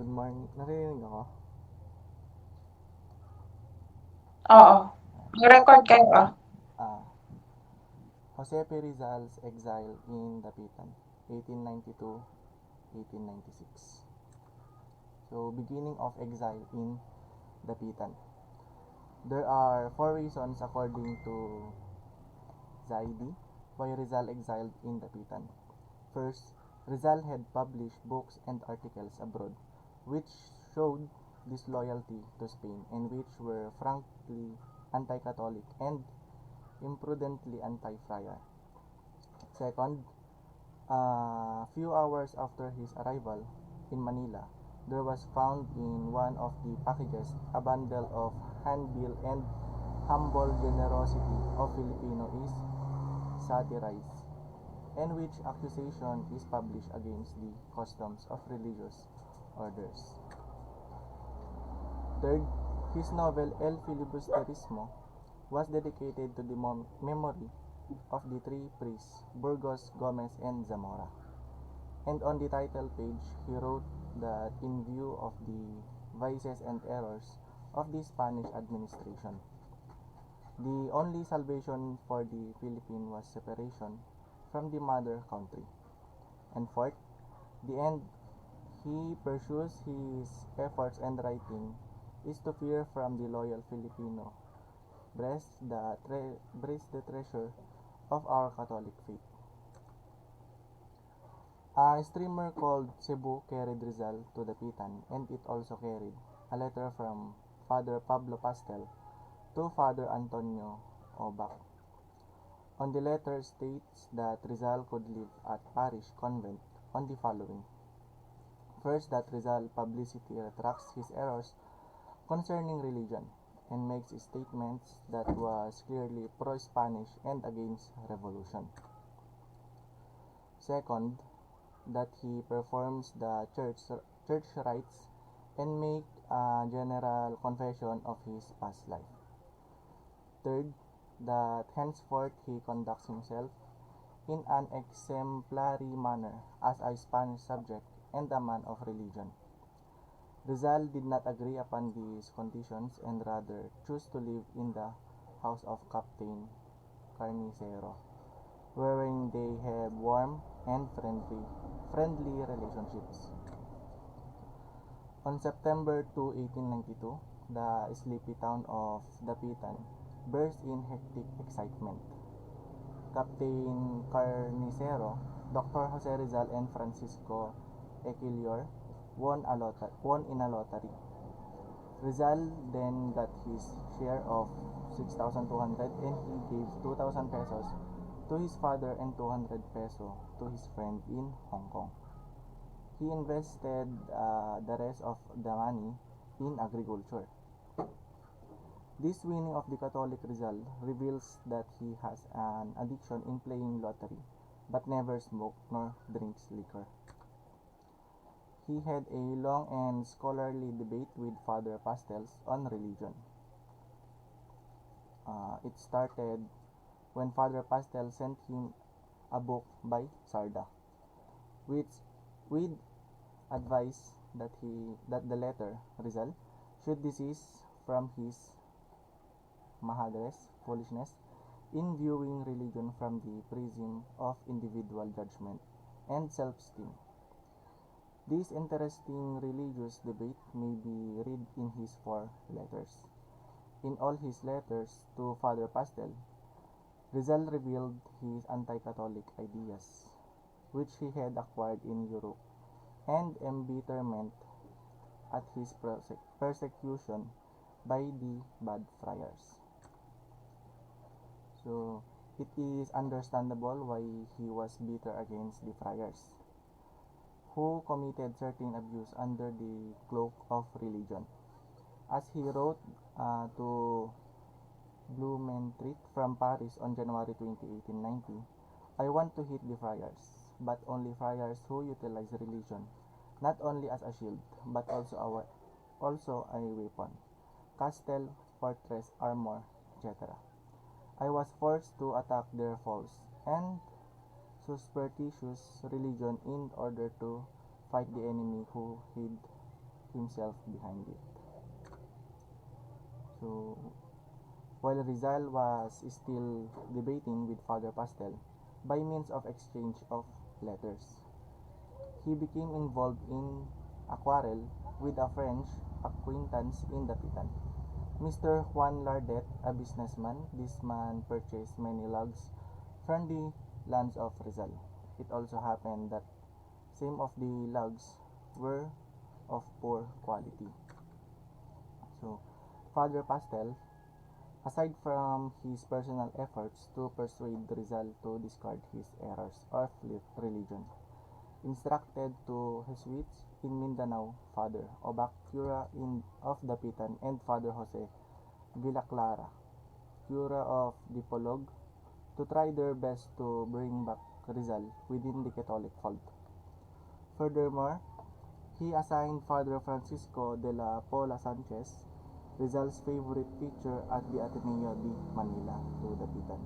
Good morning. Naririnig ako? Oo. Nag-record kayo, Ah, Josephine RIZAL'S Exile in Dapitan, 1892-1896. So, beginning of exile in Dapitan. There are four reasons according to Zaidi why Rizal exiled in Dapitan. First, Rizal had published books and articles abroad which showed disloyalty to Spain and which were frankly anti-Catholic and imprudently anti-friar. Second, a few hours after his arrival in Manila, there was found in one of the packages a bundle of handbill and humble generosity of Filipinos is satirized, and which accusation is published against the customs of religious orders. Third, his novel El Filibusterismo was dedicated to the memory of the three priests, Burgos, Gomez, and Zamora. And on the title page, he wrote that in view of the vices and errors of the Spanish administration, the only salvation for the Philippines was separation from the mother country. And fourth, the end he pursues his efforts and writing is to fear from the loyal Filipino breast the treasure of our Catholic faith. A steamer called Cebu carried Rizal to the Dapitan, and it also carried a letter from Father Pablo Pastel to Father Antonio Obac. On the letter states that Rizal could live at parish convent on the following. First, that Rizal publicity retracts his errors concerning religion and makes statements that was clearly pro-Spanish and against revolution. Second, that he performs the church rites and make a general confession of his past life. Third, that henceforth he conducts himself in an exemplary manner as a Spanish subject and a man of religion. Rizal did not agree upon these conditions and rather chose to live in the house of Captain Carnicero, wherein they have warm and friendly relationships. On September 2, 1892, the sleepy town of Dapitan burst in hectic excitement. Captain Carnicero, Dr. Jose Rizal, and Francisco Equilior won in a lottery. Rizal then got his share of 6,200 and he gave 2,000 pesos to his father and 200 peso to his friend in Hong Kong. He invested the rest of the money in agriculture. This winning of the Catholic Rizal reveals that he has an addiction in playing lottery, but never smoked nor drinks liquor. He had a long and scholarly debate with Father Pastells on religion. It started when Father Pastel sent him a book by Sarda, which with advice that the letter Rizal should desist from his mahadres foolishness in viewing religion from the prism of individual judgment and self-esteem. This interesting religious debate may be read in his four letters. In all his letters to Father Pastel, Rizal revealed his anti-Catholic ideas, which he had acquired in Europe, and embitterment at his persecution by the bad friars. So, it is understandable why he was bitter against the friars, who committed certain abuse under the cloak of religion. As he wrote to Blumentritt from Paris on January 20, 1890, I want to hit the friars, but only friars who utilize religion, not only as a shield, but also a weapon, castle, fortress, armor, etc. I was forced to attack their false and superstitious religion in order to fight the enemy who hid himself behind it. So, while Rizal was still debating with Father Pastel by means of exchange of letters, he became involved in a quarrel with a French acquaintance in Dapitan, Mr. Juan Lardet, a businessman. This man purchased many logs from the lands of Rizal. It also happened that some of the logs were of poor quality. So, Father Pastel, aside from his personal efforts to persuade Rizal to discard his errors of religion, instructed to Jesuits in Mindanao, Father Obac Cura of Dapitan, and Father Jose Villaclara, Cura of Dipolog, to try their best to bring back Rizal within the Catholic fold. Furthermore, he assigned Father Francisco de la Pola Sanchez, Rizal's favorite teacher at the Ateneo de Manila, to Dapitan.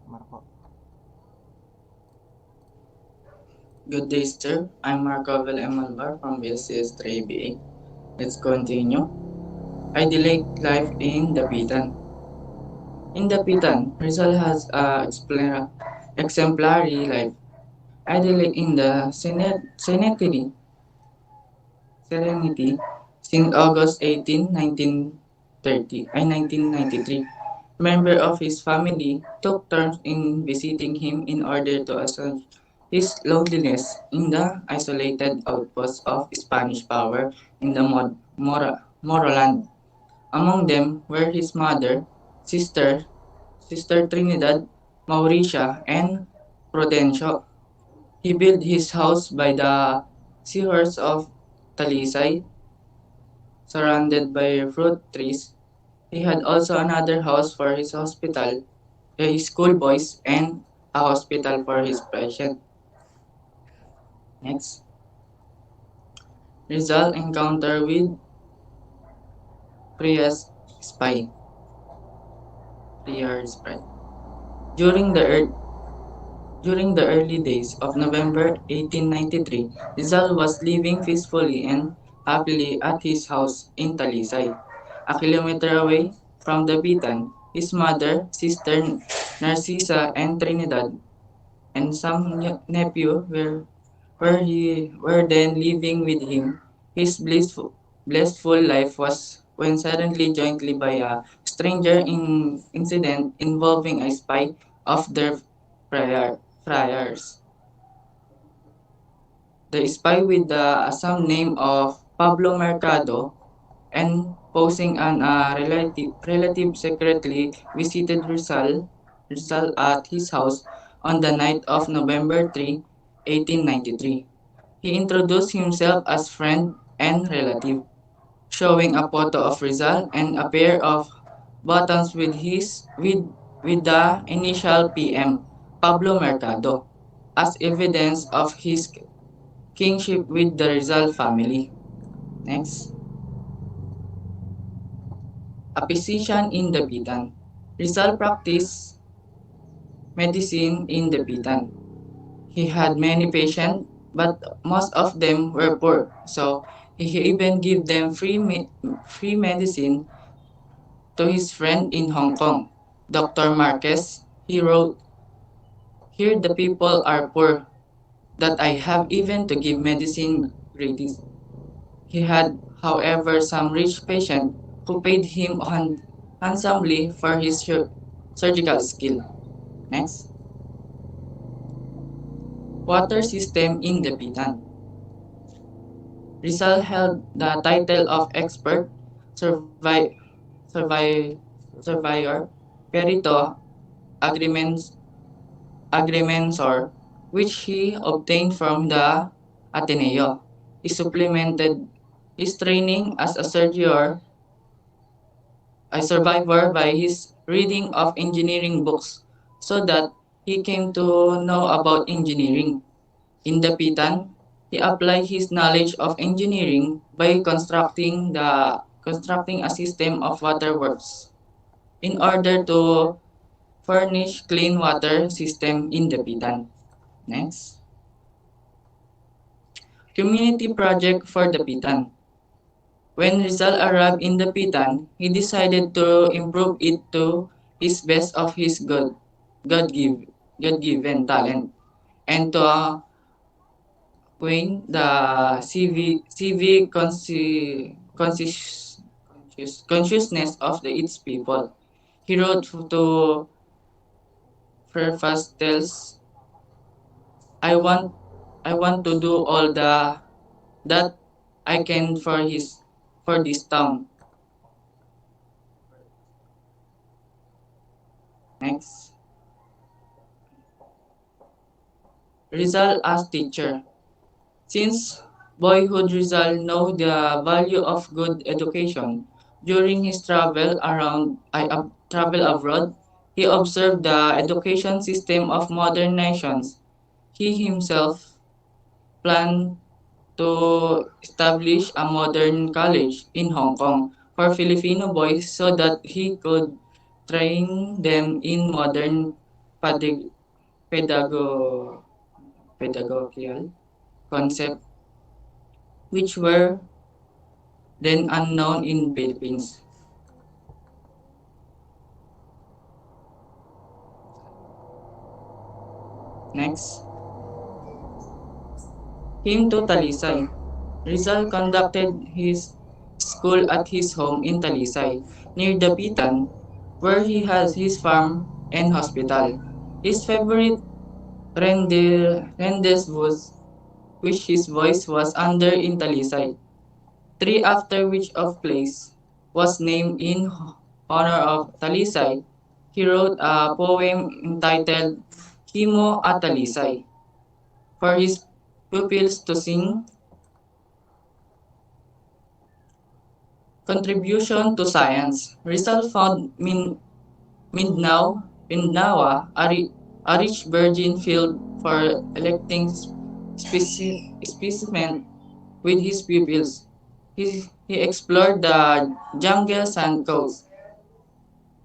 Marco. Good day, sir. I'm Avel and Malvar from BSCS A. Let's continue. Idyllic life in Dapitan. In Dapitan, Rizal has a exemplary life. Idyllic in the Serenity since August 18, 1993. Member of his family took turns in visiting him in order to assuage his loneliness in the isolated outposts of Spanish power in the Moroland. Among them were his mother, sister, Sister Trinidad, Mauricia, and Prudencio. He built his house by the seahorse of Talisay, surrounded by fruit trees. He had also another house for his schoolboys, and a hospital for his patients. Next, Rizal encounter with Priya's spy, FRIAR'S spy. During the ear- During the early days of November 1893, Rizal was living peacefully and happily at his house in Talisay, a kilometer away from the Dapitan. His mother, sister Narcisa, and Trinidad, and some nephew were then living with him. His blissful life was when suddenly jointly by a stranger in incident involving a spy of their friars. The spy with the assumed name of Pablo Mercado and posing an relative secretly visited Rizal at his house on the night of November 3, 1893. He introduced himself as friend and relative, showing a photo of Rizal and a pair of buttons with the initial PM, Pablo Mercado, as evidence of his kingship with the Rizal family. Next, a physician in Dapitan. Rizal practiced medicine in Dapitan. He had many patients, but most of them were poor, so he even gave them free medicine to his friend in Hong Kong, Dr. Marquez. He wrote, "Here the people are poor, that I have even to give medicine gratis." He had, however, some rich patient who paid him handsomely for his surgical skill. Next, water system in the Dapitan. Rizal held the title of expert, survi- survi- surveyor, perito, agreements, agreemensor, which he obtained from the Ateneo. He supplemented his training as a survivor by his reading of engineering books, so that he came to know about engineering. In Dapitan, he applied his knowledge of engineering by constructing a system of waterworks in order to furnish clean water system in Dapitan. Next, community project for Dapitan. When Rizal arrived in Dapitan, he decided to improve it to his best of his God give God-given talent and to acquaint the consciousness of its people. He wrote to Pastels, I want I want to do all that I can for this town. Next. Rizal as teacher. Since boyhood Rizal know the value of good education, during his travel abroad, he observed the education system of modern nations. He himself planned to establish a modern college in Hong Kong for Filipino boys so that he could train them in modern pedag- pedago- pedagogical concepts which were then unknown in Philippines. Next, him to Talisay. Rizal conducted his school at his home in Talisay, near Dapitan, where he has his farm and hospital. His favorite rendezvous, which his voice was under in Talisay, three after which of place was named in honor of Talisay. He wrote a poem entitled Himo at Talisay for his pupils to sing. Contribution to science. Rizal found Mindanao a rich virgin field for electing specimen with his pupils. He explored the jungle sand coast,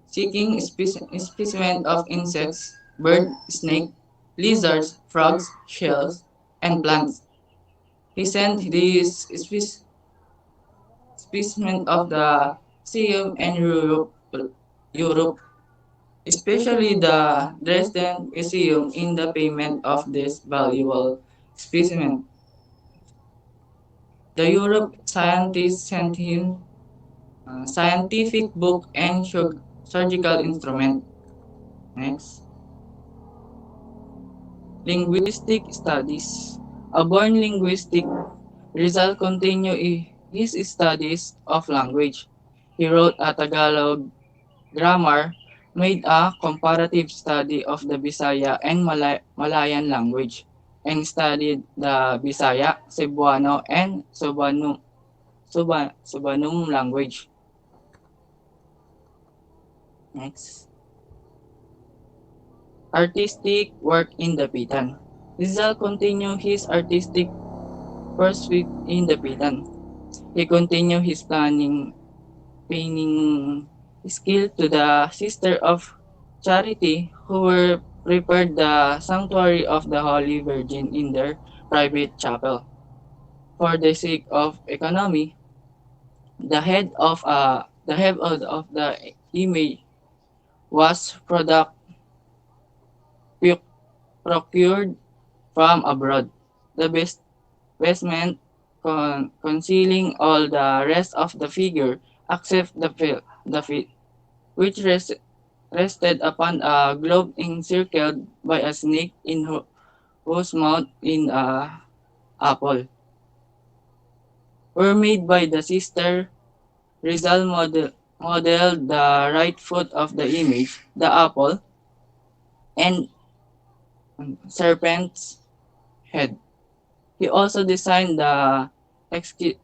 seeking specimen of insects, bird, snake, lizards, frogs, shells, and plants. He sent these specimen of the Museum and Europe, especially the Dresden Museum, in the payment of this valuable specimen. The Europe scientists sent him a scientific book and surgical instrument. Next. Linguistic studies. A born linguistic, Rizal continued his studies of language. He wrote a Tagalog grammar, made a comparative study of the Bisaya and Malayan language, and studied the Bisaya, Cebuano, and Subanum language. Next. Artistic work in Dapitan. Rizal continued his artistic pursuit in Dapitan. He continued his painting skill to the Sister of Charity who were prepared the sanctuary of the Holy Virgin in their private chapel. For the sake of economy, the head of the image was procured from abroad. The basement concealing all the rest of the figure except the feet, which rested upon a globe encircled by a snake in whose mouth in a apple, were made by the sister. Rizal modeled the right foot of the image, the apple, and serpent's head. He also designed the executed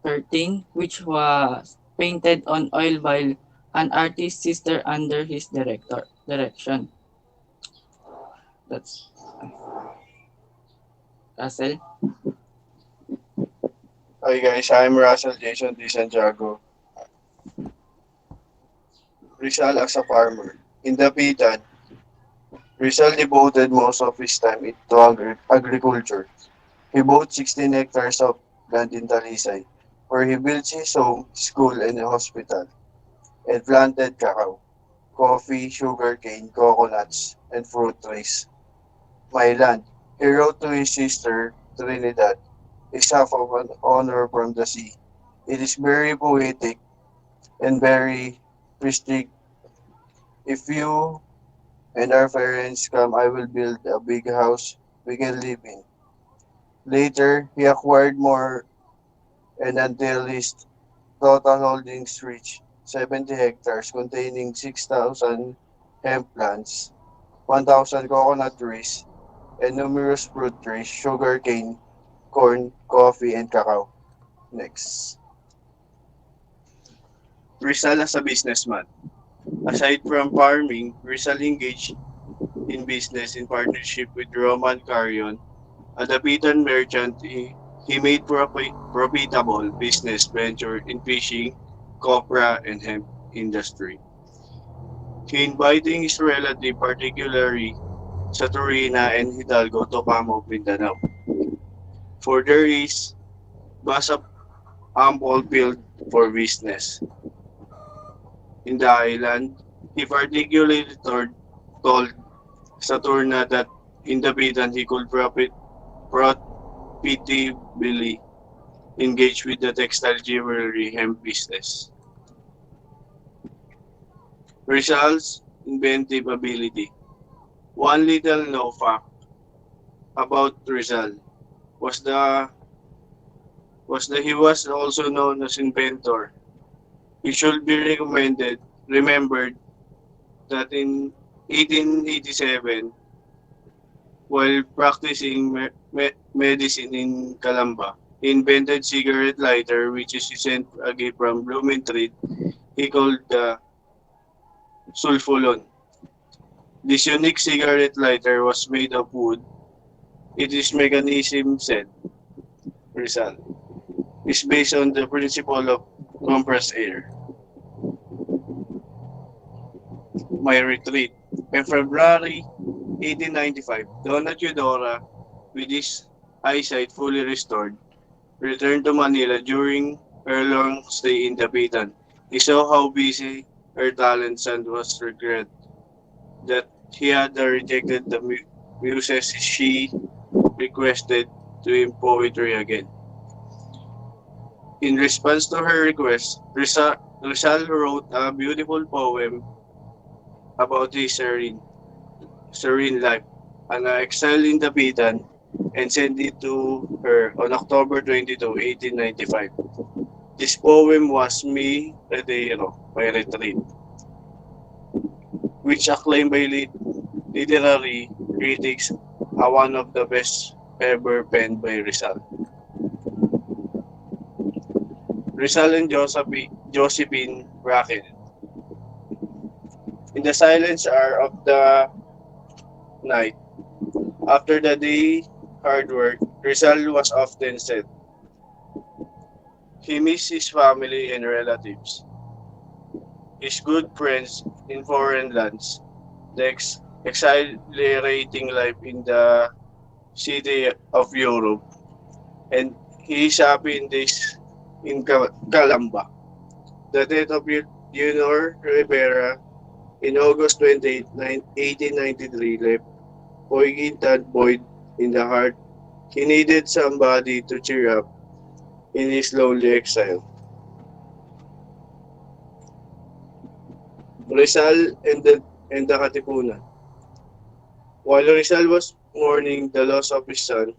curtain, which was painted on oil by an artist sister under his direction. That's Russell. Hi guys, I'm Russel Jason T. Santiago. Rizal as a farmer. In Dapitan, Rizal devoted most of his time to agriculture. He bought 16 hectares of land in Talisay, where he built his home, school, and a hospital, and planted cacao, coffee, sugarcane, coconuts, and fruit trees. My land, he wrote to his sister, Trinidad, is half of an honor from the sea. It is very poetic and very pristic. If you and our parents come, I will build a big house we can live in. Later, he acquired more and until his total holdings reached 70 hectares containing 6,000 hemp plants, 1,000 coconut trees, and numerous fruit trees, sugarcane, corn, coffee, and cacao. Next. Rizal as a businessman. Aside from farming, Rizal engaged in business in partnership with Roman Carrion, a Dapitan merchant. He made profitable business venture in fishing, copra, and hemp industry. He inviting his relative, particularly Saturina and Hidalgo, to Pamo, Mindanao. For there is vast ample field for business. In the island, he particularly told Saturna that in the Bidan he could profitably engage with the textile jewelry hemp business. Results, inventive ability. One little known fact about Rizal was that he was also known as inventor. It should be remembered that in 1887, while practicing medicine in Calamba, he invented cigarette lighter which is sent a gift from Blooming Treat. He called the sulfolon. This unique cigarette lighter was made of wood. Its mechanism said, Rizal, is based on the principle of compressed air. My retreat. In February 1895, Donna Theodora, with his eyesight fully restored, returned to Manila during her long stay in Dapitan. He saw how busy her talent and was regret that he had rejected the muses she requested to him poetry again. In response to her request, Rizal wrote a beautiful poem about his serene life, an exile in Dapitan, and sent it to her on October 22, 1895. This poem was Mi Retiro, by Retreat, which acclaimed by literary critics as one of the best ever penned by Rizal. Rizal and Josephine Bracken. In the silence hour of the night, after the day hard work, Rizal was often said he missed his family and relatives, his good friends in foreign lands, the exhilarating life in the city of Europe, and he is happy in this in Calamba. The death of Leonor Rivera in August 28, 1893 left poignant void in the heart. He needed somebody to cheer up in his lonely exile. Rizal and the Katipunan. While Rizal was mourning the loss of his son,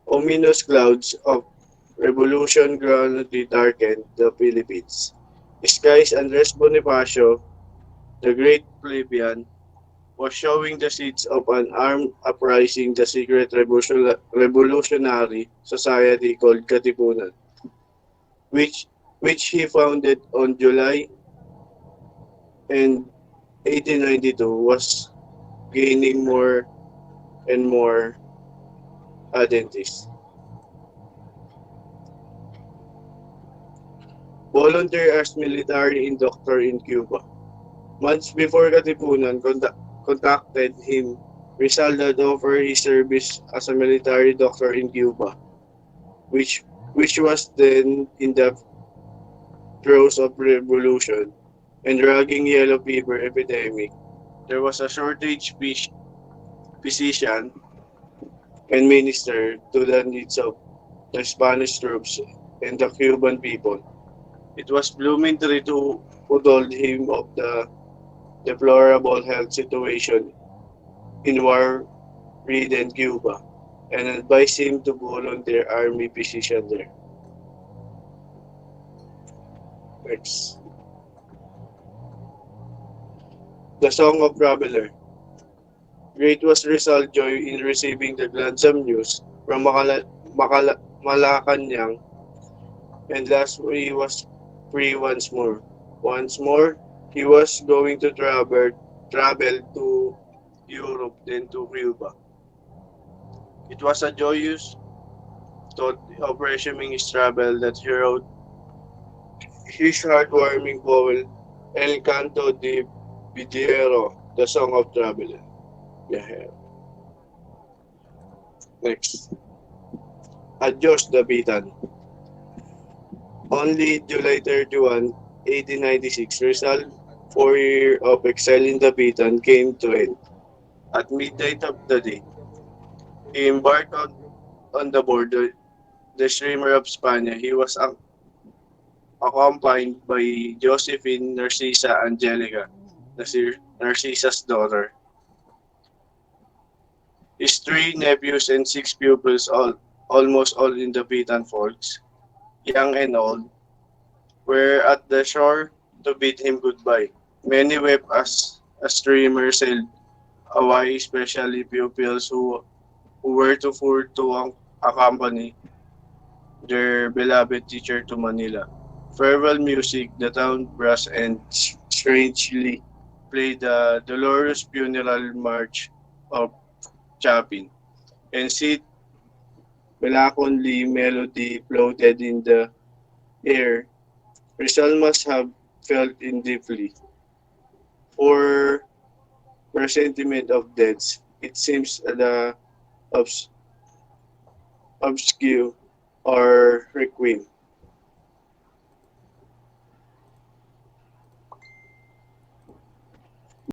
ominous clouds of revolution gradually darkened the Philippines. Skies Andres Bonifacio, the great plebeian, was showing the seeds of an armed uprising, the secret revolutionary society called Katipunan, which he founded on July and 1892, was gaining more and more adepts. Volunteer as military inductor in Cuba. Months before Katipunan contacted him Rizal had offered his service as a military doctor in Cuba, which which was then in the throes of revolution and dragging yellow fever epidemic. There was a shortage physician and minister to the needs of the Spanish troops and the Cuban people. It was Blumentritt who told him of the deplorable health situation in war-ridden Cuba and advised him to volunteer army physician there. Next. The Song of Traveler. Great was Rizal's joy in receiving the gladsome news from Malacanang, and last he was free once more. Once more, he was going to travel to Europe then to Cuba. It was a joyous thought of resuming his travel that he wrote his heartwarming poem El Canto de Viajero, the Song of Traveler. Yeah. Next. Adios, Dapitan. Only July 31, 1896, Rizal, 4 year of exile in Dapitan, came to end. At midnight of the day, he embarked on the board the steamer of Spania. He was accompanied by Josephine Narcisa Angelica, Narcisa's daughter, his 3 nephews and 6 pupils, almost all in Dapitan folks, young and old, were at the shore to bid him goodbye. Many wept as a steamer sailed away, especially pupils who were too poor to accompany their beloved teacher to Manila. Farewell music, the town brass, and strangely played the dolorous funeral march of Chapin, and sweet melancholy melody floated in the air. Rizal must have felt it deeply. For presentiment of deaths, it seems the obs- obscure or requiem.